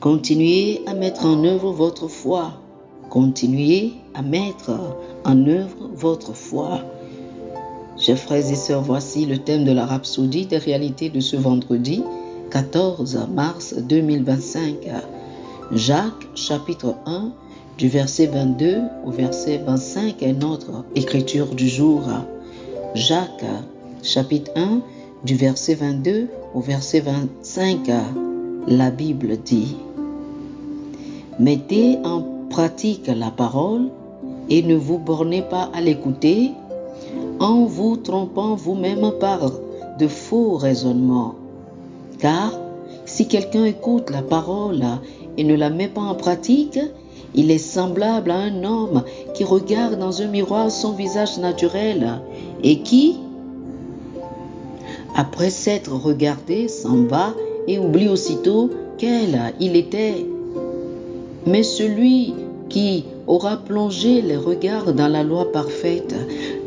Continuez à mettre en œuvre votre foi. Continuez à mettre en œuvre votre foi. Chers frères et sœurs, voici le thème de la rhapsodie des réalités de ce vendredi 14 mars 2025. Jacques chapitre 1 du verset 22 au verset 25 est notre écriture du jour. Jacques chapitre 1 du verset 22 au verset 25, la Bible dit: Mettez en pratique la parole et ne vous bornez pas à l'écouter en vous trompant vous-même par de faux raisonnements. Car si quelqu'un écoute la parole et ne la met pas en pratique, il est semblable à un homme qui regarde dans un miroir son visage naturel et qui, après s'être regardé, s'en va et oublie aussitôt quel il était. Mais celui qui aura plongé les regards dans la loi parfaite,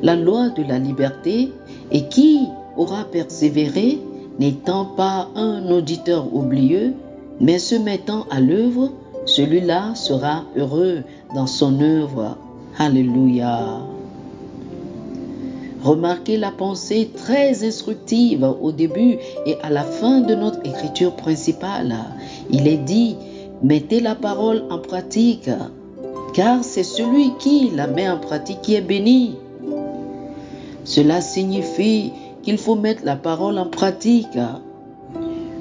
la loi de la liberté, et qui aura persévéré, n'étant pas un auditeur oublieux, mais se mettant à l'œuvre, celui-là sera heureux dans son œuvre. Alléluia. Remarquez la pensée très instructive au début et à la fin de notre écriture principale. Il est dit: mettez la parole en pratique, car c'est celui qui la met en pratique qui est béni. Cela signifie qu'il faut mettre la parole en pratique.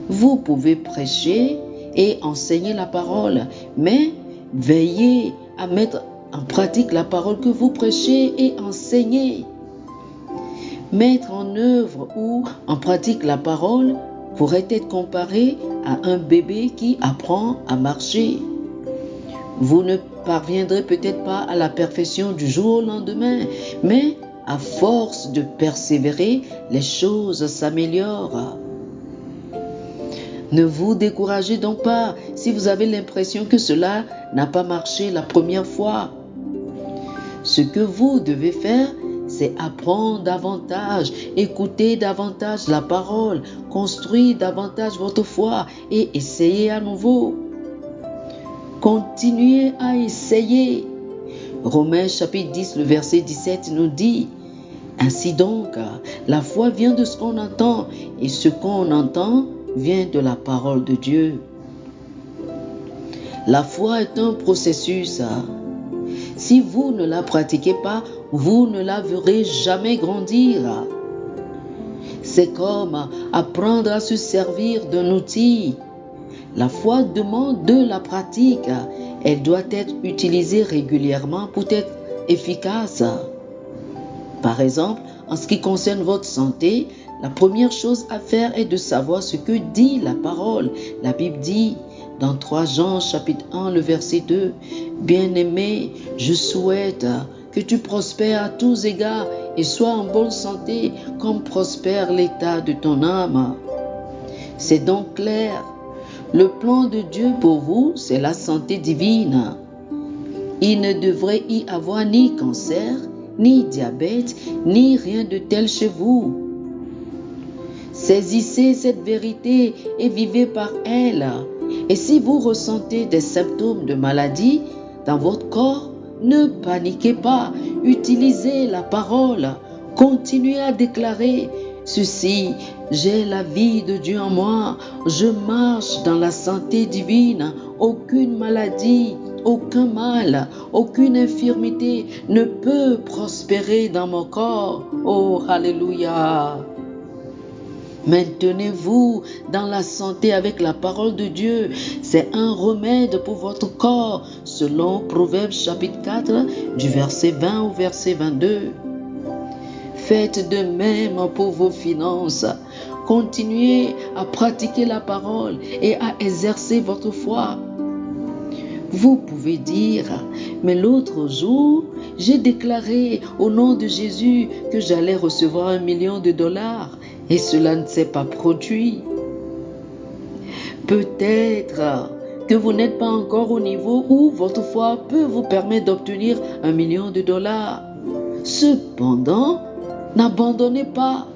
Vous pouvez prêcher et enseigner la parole, mais veillez à mettre en pratique la parole que vous prêchez et enseignez. Mettre en œuvre ou en pratique la parole pourrait être comparé à un bébé qui apprend à marcher. Vous ne parviendrez peut-être pas à la perfection du jour au lendemain, mais à force de persévérer, les choses s'améliorent. Ne vous découragez donc pas si vous avez l'impression que cela n'a pas marché la première fois. Ce que vous devez faire, c'est apprendre davantage, écouter davantage la parole, construire davantage votre foi et essayer à nouveau. Continuez à essayer. Romains chapitre 10, le verset 17 nous dit: Ainsi donc, la foi vient de ce qu'on entend, et ce qu'on entend vient de la parole de Dieu. La foi est un processus. Si vous ne la pratiquez pas, vous ne la verrez jamais grandir. C'est comme apprendre à se servir d'un outil. La foi demande de la pratique. Elle doit être utilisée régulièrement pour être efficace. Par exemple, en ce qui concerne votre santé, la première chose à faire est de savoir ce que dit la parole. La Bible dit dans 3 Jean chapitre 1, le verset 2, « Bien-aimé, je souhaite que tu prospères à tous égards et sois en bonne santé comme prospère l'état de ton âme. » C'est donc clair. Le plan de Dieu pour vous, c'est la santé divine. Il ne devrait y avoir ni cancer, ni diabète, ni rien de tel chez vous. Saisissez cette vérité et vivez par elle. Et si vous ressentez des symptômes de maladie dans votre corps, ne paniquez pas. Utilisez la parole. Continuez à déclarer ceci: j'ai la vie de Dieu en moi. Je marche dans la santé divine. Aucune maladie, aucun mal, aucune infirmité ne peut prospérer dans mon corps. Oh, alléluia! Maintenez-vous dans la santé avec la parole de Dieu. C'est un remède pour votre corps, selon Proverbes chapitre 4, du verset 20 au verset 22. Faites de même pour vos finances. Continuez à pratiquer la parole et à exercer votre foi. Vous pouvez dire: mais l'autre jour, j'ai déclaré au nom de Jésus que j'allais recevoir $1 million et cela ne s'est pas produit. Peut-être que vous n'êtes pas encore au niveau où votre foi peut vous permettre d'obtenir $1 million. Cependant, n'abandonnez pas.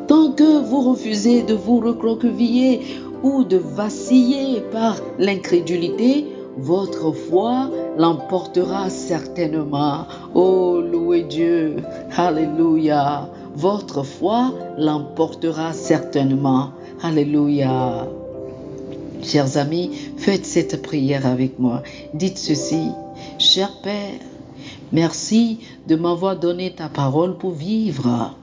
Tant que vous refusez de vous recroqueviller ou de vaciller par l'incrédulité, votre foi l'emportera certainement. Oh, louez Dieu. Alléluia. Votre foi l'emportera certainement. Alléluia. Chers amis, faites cette prière avec moi. Dites ceci. Cher Père, merci de m'avoir donné ta parole pour vivre.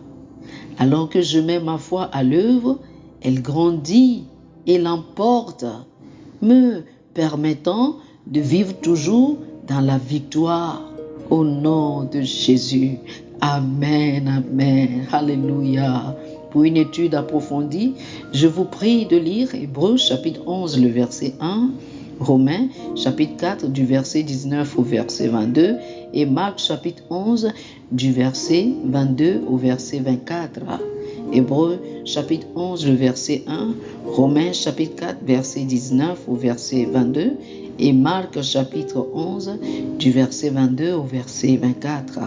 Alors que je mets ma foi à l'œuvre, elle grandit et l'emporte, me permettant de vivre toujours dans la victoire. Au nom de Jésus. Amen, amen. Alléluia. Pour une étude approfondie, je vous prie de lire Hébreux chapitre 11, le verset 1, Romains chapitre 4 du verset 19 au verset 22 et Marc chapitre 11 du verset 22 au verset 24. Hébreux chapitre 11, le verset 1, Romains chapitre 4 verset 19 au verset 22 et Marc chapitre 11 du verset 22 au verset 24.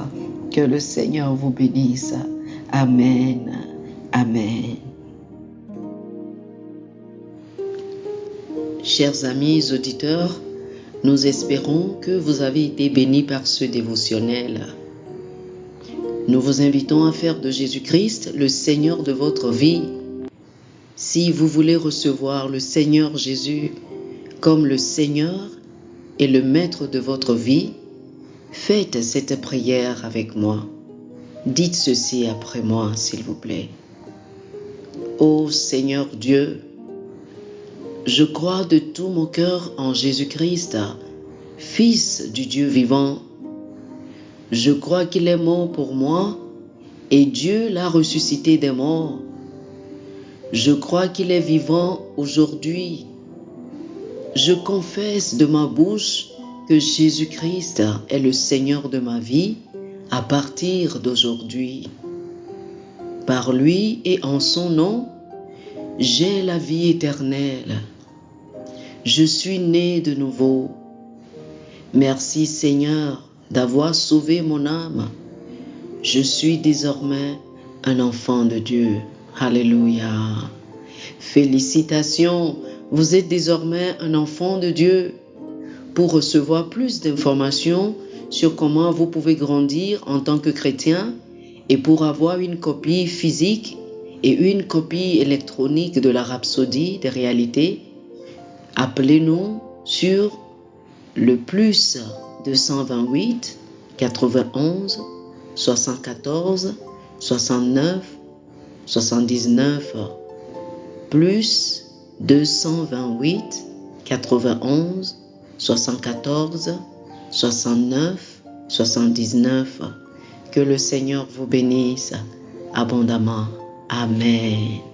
Que le Seigneur vous bénisse. Amen. Amen. Chers amis auditeurs, nous espérons que vous avez été bénis par ce dévotionnel. Nous vous invitons à faire de Jésus-Christ le Seigneur de votre vie. Si vous voulez recevoir le Seigneur Jésus comme le Seigneur et le Maître de votre vie, faites cette prière avec moi. Dites ceci après moi, s'il vous plaît. Ô Seigneur Dieu, je crois de tout mon cœur en Jésus-Christ, Fils du Dieu vivant. Je crois qu'il est mort pour moi et Dieu l'a ressuscité des morts. Je crois qu'il est vivant aujourd'hui. Je confesse de ma bouche que Jésus-Christ est le Seigneur de ma vie à partir d'aujourd'hui. Par lui et en son nom, j'ai la vie éternelle. Je suis né de nouveau. Merci Seigneur d'avoir sauvé mon âme. Je suis désormais un enfant de Dieu. Alléluia. Félicitations, vous êtes désormais un enfant de Dieu. Pour recevoir plus d'informations sur comment vous pouvez grandir en tant que chrétien et pour avoir une copie physique et une copie électronique de la Rhapsodie des réalités, appelez-nous sur le plus 228 91 74 69 79 plus 228 91 74 69 79. Que le Seigneur vous bénisse abondamment. Amen.